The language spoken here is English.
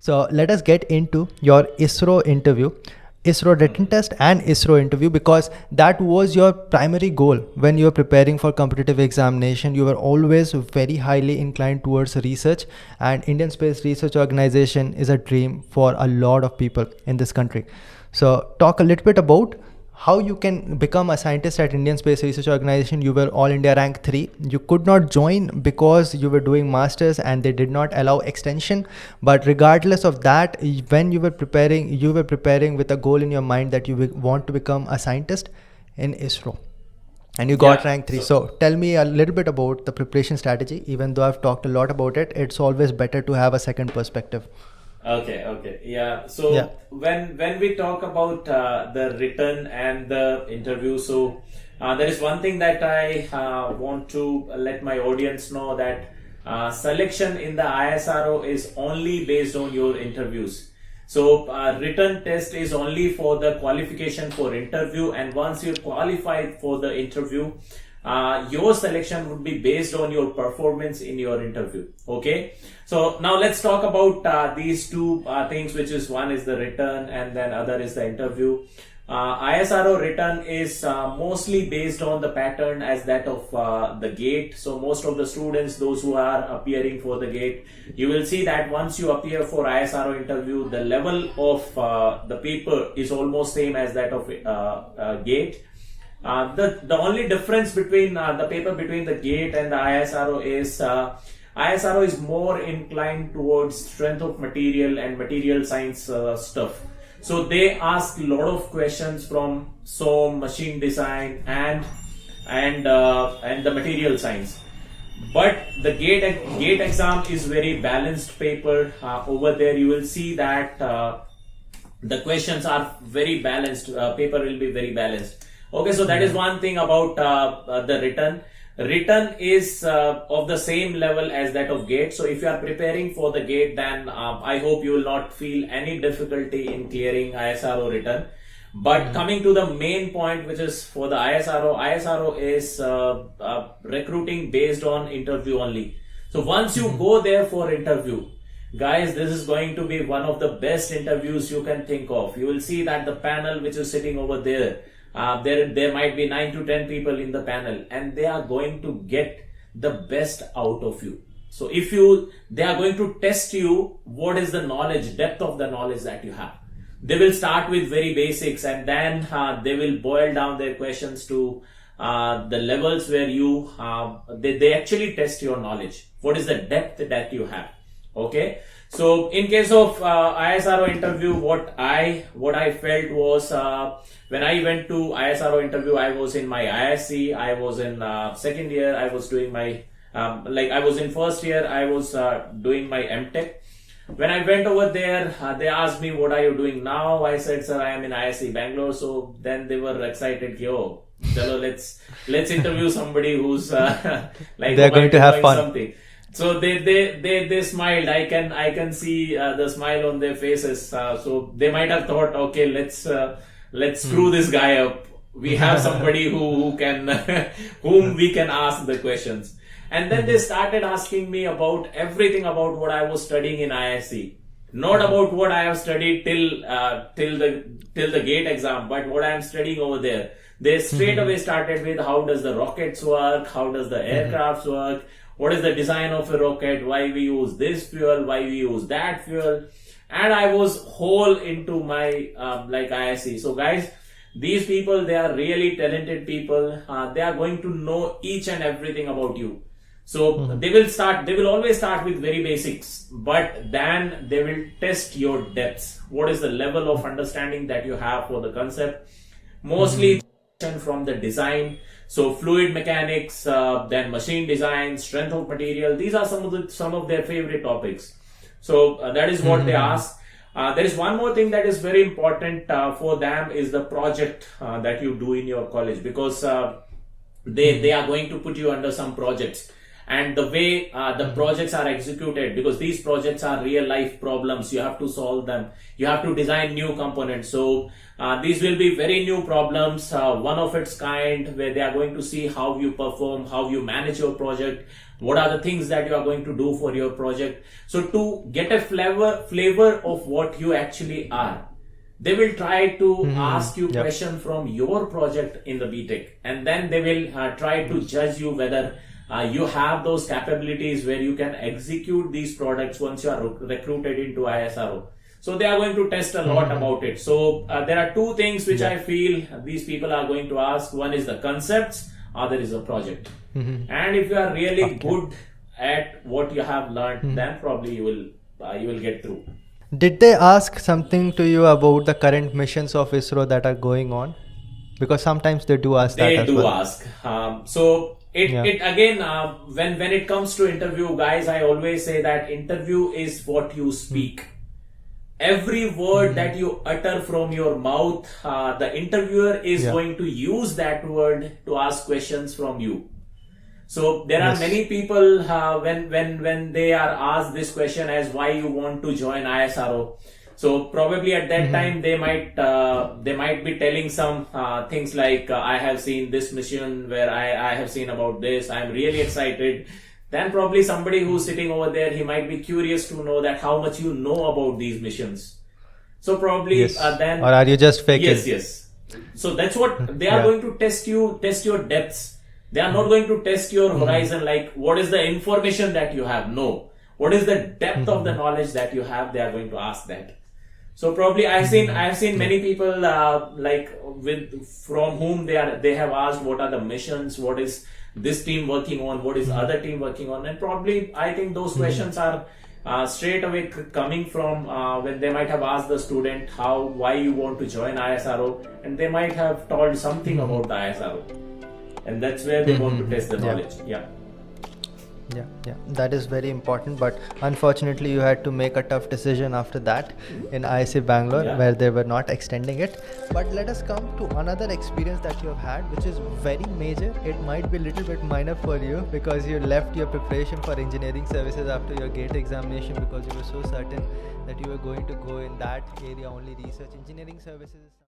So let us get into your ISRO interview, ISRO written test and ISRO interview, because that was your primary goal when you were preparing for competitive examination. You were always very highly inclined towards research, and Indian Space Research Organization is a dream for a lot of people in this country. So talk a little bit about how you can become a scientist at Indian Space Research Organization. You were All India rank 3. You could not join because you were doing masters and they did not allow extension. But regardless of that, when you were preparing with a goal in your mind that you want to become a scientist in ISRO. And you got rank 3. So tell me a little bit about the preparation strategy. Even though I've talked a lot about it, it's always better to have a second perspective. Okay. Yeah. So when we talk about the written and the interview, so there is one thing that I want to let my audience know, that selection in the ISRO is only based on your interviews. So written test is only for the qualification for interview, and once you're qualified for the interview, your selection would be based on your performance in your interview. Okay, so now let's talk about these two things, which is one is the written and then other is the interview. ISRO written is mostly based on the pattern as that of the GATE. So most of the students, those who are appearing for the GATE, you will see that once you appear for ISRO interview, the level of the paper is almost same as that of GATE. The only difference between the paper between the GATE and the ISRO is ISRO is more inclined towards strength of material and material science stuff. So they ask a lot of questions from SOM, machine design, and the material science. But the GATE exam is very balanced paper. Over there, you will see that the questions are very balanced. Paper will be very balanced. Okay, so that is one thing about the written. Written is of the same level as that of GATE. So if you are preparing for the GATE, then I hope you will not feel any difficulty in clearing ISRO written. But coming to the main point, which is for the ISRO is recruiting based on interview only. So once you go there for interview, guys, this is going to be one of the best interviews you can think of. You will see that the panel which is sitting over there, there might be 9 to 10 people in the panel, and they are going to get the best out of you. So they are going to test you, what is the knowledge, depth of the knowledge that you have. They will start with very basics, and then they will boil down their questions to the levels where they actually test your knowledge. What is the depth that you have? Okay. So in case of ISRO interview, what I felt was, when I went to ISRO interview, I was in my ISc, I was in second year, I was doing my, I was in first year, I was doing my MTech. When I went over there, they asked me, what are you doing now? I said, sir, I am in ISc Bangalore. So then they were excited, yo, chalo, let's interview somebody who's they're going to have fun. Something. So they smiled. I can see the smile on their faces. So they might have thought, okay, let's screw this guy up. We have somebody who can whom we can ask the questions. And then they started asking me about everything about what I was studying in ISc. Not about what I have studied till the GATE exam, but what I am studying over there. They straight away started with, how does the rockets work? How does the aircrafts work? What is the design of a rocket? Why we use this fuel? Why we use that fuel? And I was whole into my ISc. So guys, these people, they are really talented people. They are going to know each and everything about you. So they will always start with very basics, but then they will test your depths. What is the level of understanding that you have for the concept? Mostly from the design. So fluid mechanics, then machine design, strength of material. These are some of their favorite topics. So that is what they ask. There is one more thing that is very important for them, is the project that you do in your college, because they are going to put you under some projects. And the way the projects are executed, because these projects are real life problems, you have to solve them. You have to design new components. So these will be very new problems, one of its kind, where they are going to see how you perform, how you manage your project, what are the things that you are going to do for your project. So to get a flavor of what you actually are, they will try to ask you question from your project in the BTech, and then they will try to judge you whether you have those capabilities where you can execute these products once you are recruited into ISRO. So they are going to test a lot about it. So there are two things which I feel these people are going to ask. One is the concepts, other is a project. And if you are really good at what you have learned, then probably you will get through. Did they ask something to you about the current missions of ISRO that are going on? Because sometimes they do ask that as well. They do ask. So it again, when it comes to interview, guys, I always say that interview is what you speak. Every word that you utter from your mouth, the interviewer is going to use that word to ask questions from you. So there are many people when they are asked this question as why you want to join ISRO. So probably at that time they might be telling some things like I have seen this mission where I have seen about this. I am really excited. Then probably somebody who's sitting over there, he might be curious to know that how much you know about these missions. So probably then, or are you just faking? Yes. So that's what they are going to test your depths. They are not going to test your horizon, like what is the information that you have. No, what is the depth of the knowledge that you have. They are going to ask that. So probably I have seen many people from whom they have asked what are the missions, what is this team working on, what is other team working on, and probably I think those questions are straight away coming from when they might have asked the student why you want to join ISRO, and they might have told something about the ISRO, and that's where they want to test the knowledge. Yeah, that is very important, but unfortunately you had to make a tough decision after that in ISC Bangalore where they were not extending it. But let us come to another experience that you have had, which is very major. It might be a little bit minor for you because you left your preparation for engineering services after your GATE examination because you were so certain that you were going to go in that area only, research engineering services.